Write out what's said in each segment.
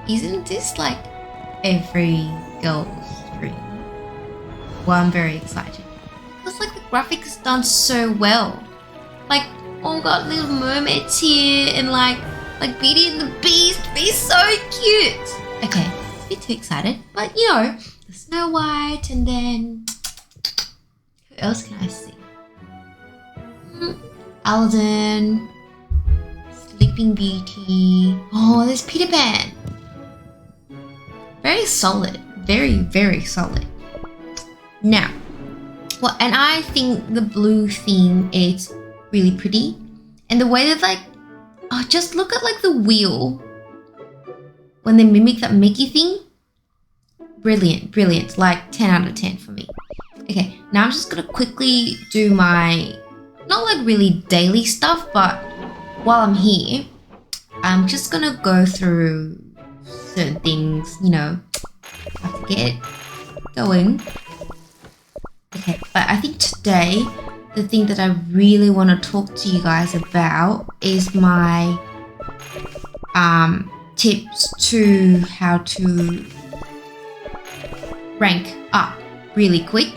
isn't this like every girl's dream? Well, I'm very excited because like the graphics is done so well. Like, oh, got little mermaids here and like Beauty and the Beast. Be so cute. Okay, a bit too excited, but you know, the Snow White, and then who else can I see? Aladdin, Sleeping Beauty. Oh, there's Peter Pan. Very solid. Very, very solid. Now, well, and I think the blue theme is really pretty. And the way that like, oh, just look at like the wheel when they mimic that Mickey thing. Brilliant, brilliant. Like 10 out of 10 for me. Okay, now I'm just gonna quickly do my, not like really daily stuff, but while I'm here, I'm just gonna go through certain things, you know, have to get going. Okay, but I think today, the thing that I really want to talk to you guys about is my tips to how to rank up really quick.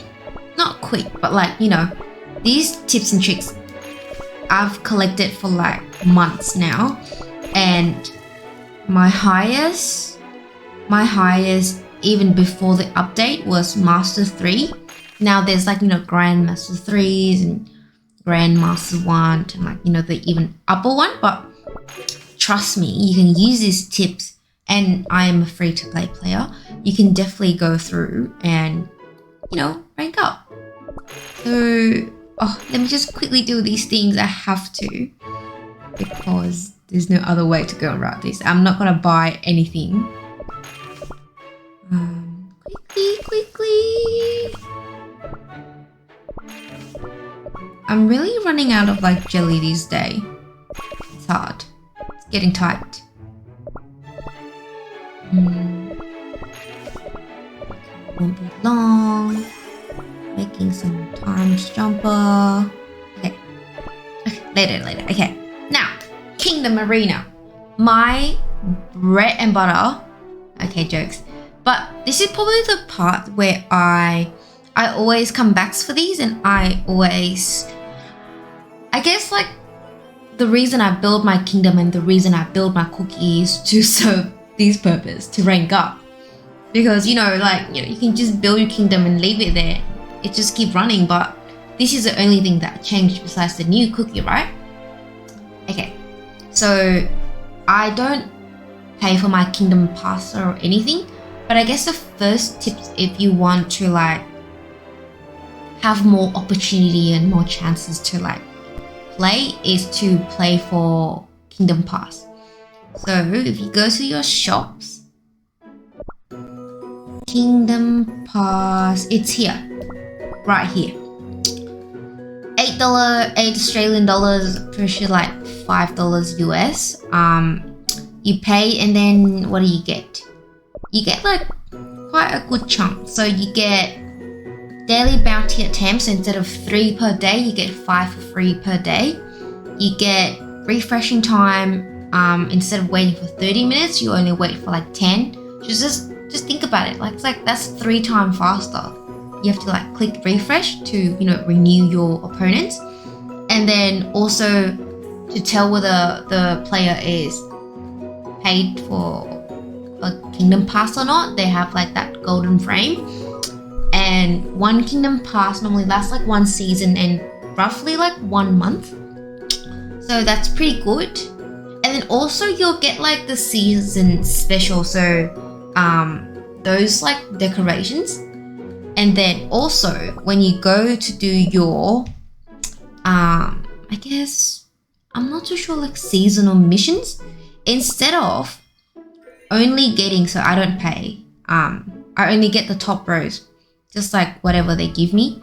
Not quick, but like, you know, these tips and tricks I've collected for like months now, and my highest even before the update was Master 3. Now there's like, you know, Grandmaster 3s and Grandmaster 1 and like, you know, the even upper one, but trust me, you can use these tips, and I am a free-to-play player. You can definitely go through and, you know, rank up. So, let me just quickly do these things. I have to, because there's no other way to go around this. I'm not gonna buy anything. Quickly. I'm really running out of like jelly these days. It's hard. It's getting tight. Won't be long. Making some times jumper. Okay, later. Okay, now Kingdom Arena, my bread and butter. Okay, jokes. But this is probably the part where I always come back for these, and I guess like the reason I build my kingdom and the reason I build my cookie is to serve this purpose, to rank up. Because, you know, like, you know, you can just build your kingdom and leave it there. It just keep running, but this is the only thing that changed besides the new cookie, right? Okay, so I don't pay for my kingdom pass or anything, but I guess the first tips, if you want to like have more opportunity and more chances to like play, is to play for Kingdom Pass. So if you go to your shops, Kingdom Pass, it's here, right here. $8, $8 Australian dollars, pretty like $5 US. You pay, and then what do you get? You get like quite a good chunk. So you get daily bounty attempts. Instead of 3 per day, you get 5 for free per day. You get refreshing time. Instead of waiting for 30 minutes, you only wait for like 10. Just think about it. Like, it's like that's 3 times faster. You have to like click refresh to, you know, renew your opponents, and then also to tell whether the player is paid for a Kingdom Pass or not. They have like that golden frame, and one Kingdom Pass normally lasts like 1 season and roughly like 1 month. So that's pretty good. And then also you'll get like the season special, so those like decorations. And then also when you go to do your I guess, I'm not too sure, like seasonal missions, instead of only getting, so I don't pay, I only get the top rows, just like whatever they give me.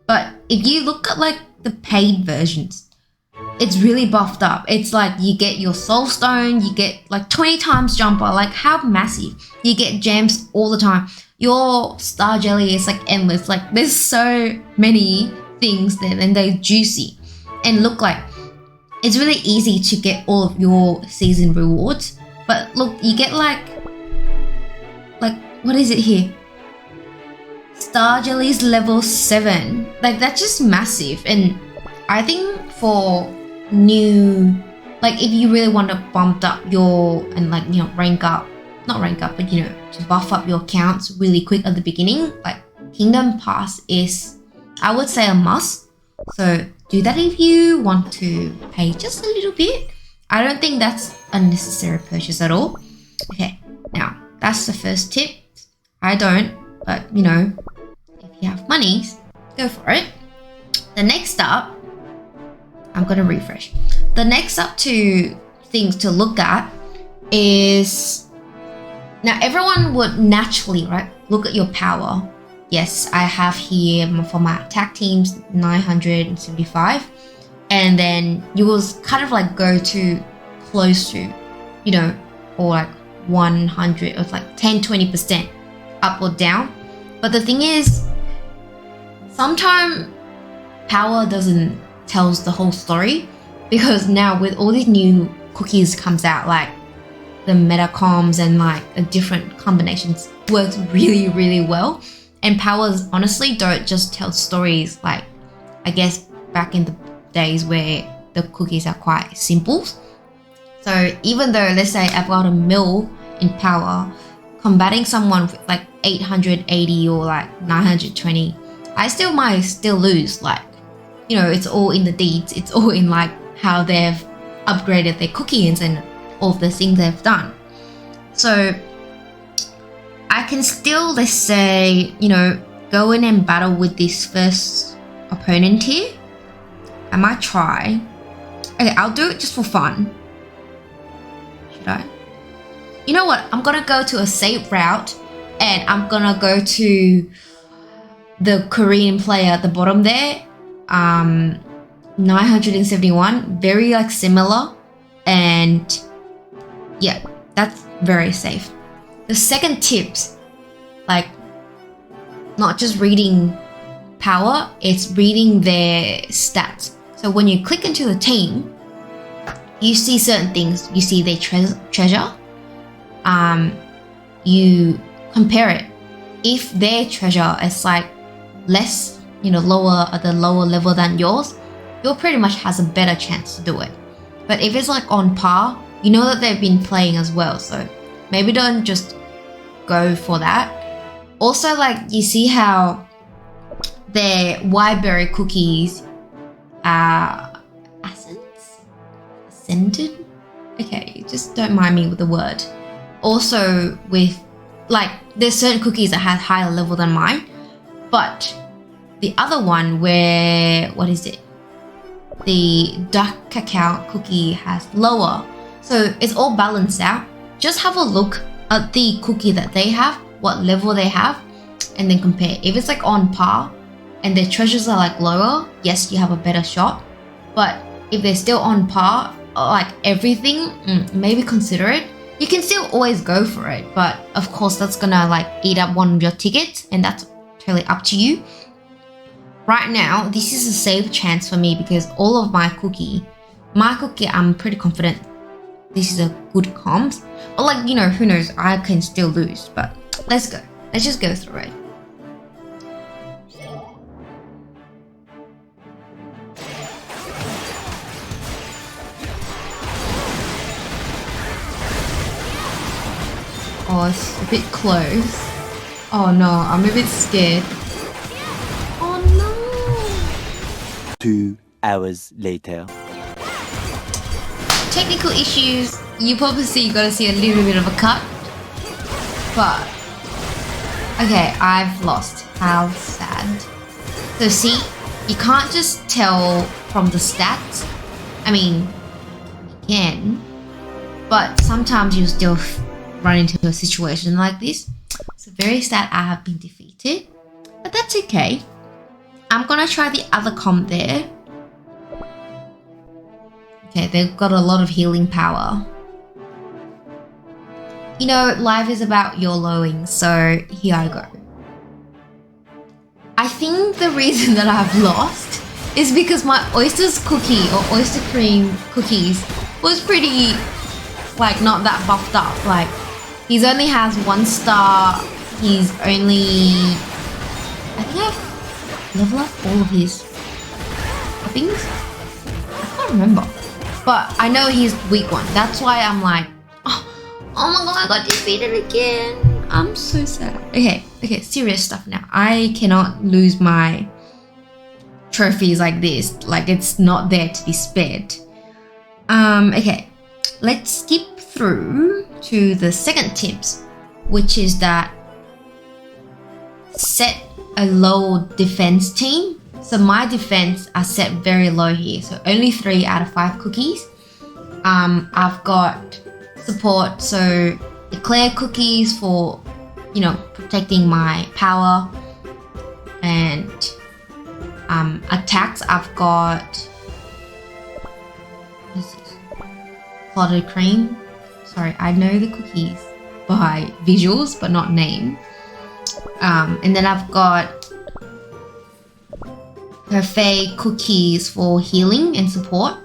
But if you look at like the paid versions, it's really buffed up. It's like you get your soul stone, you get like 20 times jumper, like how massive. You get gems all the time. Your star jelly is like endless. Like there's so many things there, and they're juicy. And look, like it's really easy to get all of your season rewards. But look, you get like what is it here? Star Jelly's level 7. Like, that's just massive. And I think for new, like, if you really want to bump up your, and like, you know, rank up, not rank up, but you know, to buff up your accounts really quick at the beginning, like Kingdom Pass is, I would say, a must. So do that if you want to pay just a little bit. I don't think that's a necessary purchase at all. Okay, now that's the first tip. I don't, but you know, if you have money, go for it. The next up, I'm gonna refresh. The next up to things to look at is, now everyone would naturally, right, look at your power. Yes, I have here for my attack teams 975, and then you will kind of like go to close to, you know, or like 100 or like 10-20% up or down. But the thing is, sometimes power doesn't tells the whole story, because now with all these new cookies comes out, like the metacoms and like a different combinations works really well. And powers honestly don't just tell stories, like I guess back in the days where the cookies are quite simple. So even though, let's say I've got a mil in power, combating someone with like 880 or like 920, I might still lose. Like, you know, it's all in the deeds. It's all in like how they've upgraded their cookies and all the things they've done. So I can still, let's say, you know, go in and battle with this first opponent here. I might try. Okay, I'll do it just for fun. Should I? You know what? I'm gonna go to a safe route, and I'm gonna go to the Korean player at the bottom there. 971, very like similar, and yeah, that's very safe. The second tips, like not just reading power, it's reading their stats. So when you click into the team, you see certain things. You see their treasure. You compare it. If their treasure is like less, you know, lower at the lower level than yours, you'll pretty much has a better chance to do it. But if it's like on par, you know that they've been playing as well. So maybe don't just go for that. Also, like, you see how their Whiteberry cookies are ascended? Okay, just don't mind me with the word. Also with, like, there's certain cookies that have higher level than mine, but the other one where, what is it? The dark cacao cookie has lower. So it's all balanced out. Just have a look at the cookie that they have, what level they have, and then compare. If it's like on par and their treasures are like lower, yes, you have a better shot. But if they're still on par, like everything, maybe consider it. You can still always go for it, but of course that's gonna like eat up one of your tickets, and that's totally up to you. Right now, this is a safe chance for me because all of my cookie, I'm pretty confident this is a good comms. But like, you know, who knows, I can still lose, but let's go. Let's just go through it. Oh, it's a bit close. Oh no, I'm a bit scared. Oh no! 2 hours later. Technical issues. You probably you gotta see a little bit of a cut. But okay, I've lost. How sad. So see, you can't just tell from the stats. I mean, you can, but sometimes you still run into a situation like this. So very sad I have been defeated, but that's okay. I'm gonna try the other comp there. Okay, they've got a lot of healing power. You know, life is about YOLOing, so here I go. I think the reason that I've lost is because my oysters cookie or oyster cream cookies was pretty, like, not that buffed up. Like, he only has 1 star he's only, I think I've leveled up all of his things. I can't remember, but I know he's weak one. That's why I'm like, oh my god, I got defeated again. I'm so sad. Okay, serious stuff now. I cannot lose my trophies like this. Like, it's not there to be spared. Okay, let's skip through to the second tips, which is that set a low defense team. So my defense are set very low here, so only 3 out of 5 cookies. I've got support, so declare cookies for, you know, protecting my power, and attacks, I've got, what is this? Clotted cream. Sorry, I know the cookies by visuals but not name. And then I've got Parfait cookies for healing and support.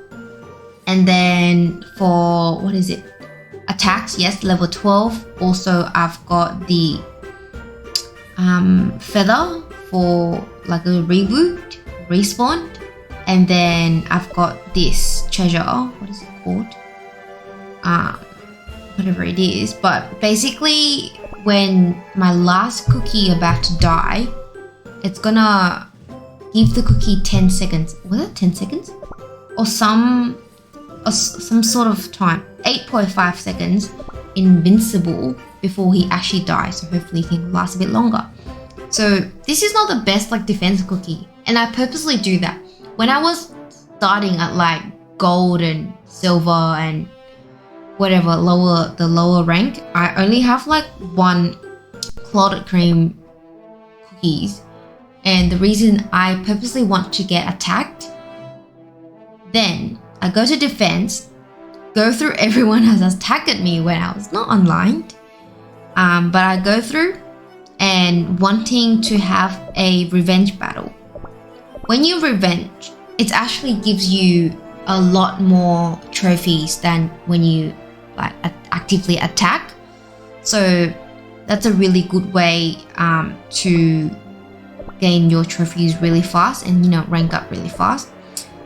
And then for, what is it? Attacks, yes, level 12. Also, I've got the feather for like a reboot, respawn. And then I've got this treasure. What is it called? Whatever it is. But basically, when my last cookie about to die, it's gonna give the cookie 10 seconds. Was it 10 seconds? Or some sort of time. 8.5 seconds invincible before he actually dies. So hopefully he can last a bit longer. So this is not the best like defense cookie. And I purposely do that. When I was starting at like gold and silver and whatever the lower rank, I only have like 1 clotted cream cookies. And the reason I purposely want to get attacked, then I go to defense, go through everyone who has attacked me when I was not online. But I go through and wanting to have a revenge battle. When you revenge, it actually gives you a lot more trophies than when you like actively attack. So that's a really good way to gain your trophies really fast and, you know, rank up really fast.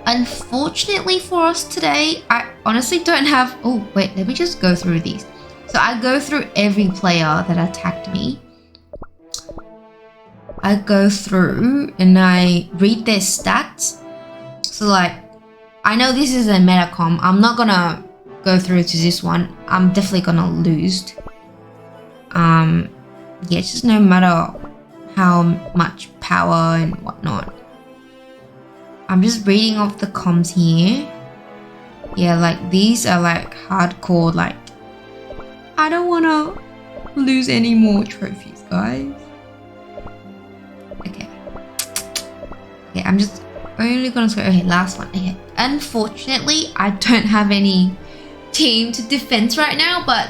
Unfortunately for us today, I honestly don't have, oh wait, let me just go through these. So I go through every player that attacked me. I go through and I read their stats. So like, I know this is a metacom. I'm not gonna go through to this one. I'm definitely gonna lose. Yeah, just no matter how much power and whatnot. I'm just reading off the comms here. Yeah, like these are like hardcore, like I don't wanna lose any more trophies, guys. Okay, I'm just only gonna say, okay, last one. Okay, unfortunately, I don't have any team to defense right now, but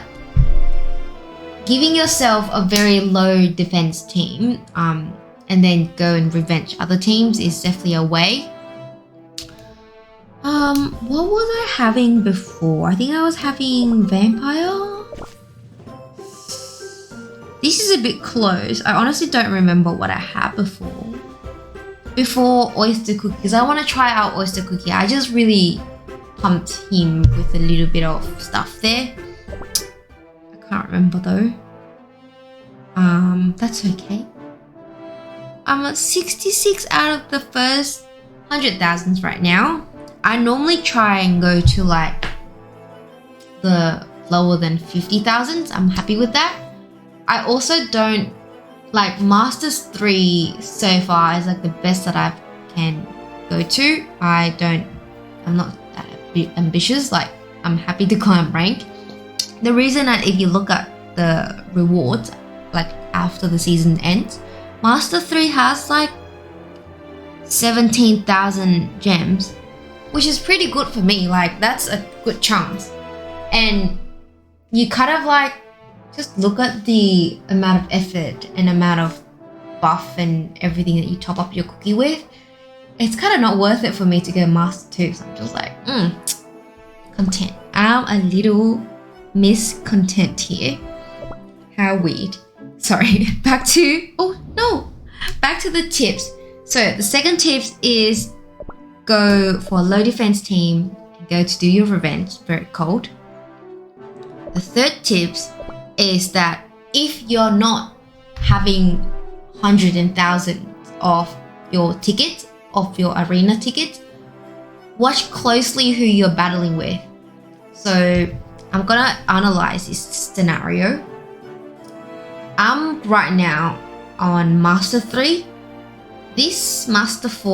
giving yourself a very low defense team, and then go and revenge other teams is definitely a way. What was I having before? I think I was having vampire. This is a bit close. I honestly don't remember what I had before. Before oyster cookie, because I want to try out oyster cookie. I just really pumped him with a little bit of stuff there. I can't remember though. That's okay. I'm at 66 out of the first 100,000s right now. I normally try and go to like the lower than 50,000s. I'm happy with that. I also don't like Masters 3 so far is like the best that I can go to. I'm not that ambitious. Like I'm happy to climb rank. The reason that if you look at the rewards, like after the season ends, Master 3 has like 17,000 gems, which is pretty good for me. Like that's a good chance. And you kind of like just look at the amount of effort and amount of buff and everything that you top up your cookie with. It's kind of not worth it for me to go Master 2. So I'm just like, content. I'm a little miscontent here. How weird. sorry, back to the tips. So the second tips is go for a low defense team and go to do your revenge, very cold. The third tips is that if you're not having hundreds and thousands of your tickets, of your arena tickets, watch closely who you're battling with. So I'm gonna analyze this scenario. I'm right now on Master 3. This Master 4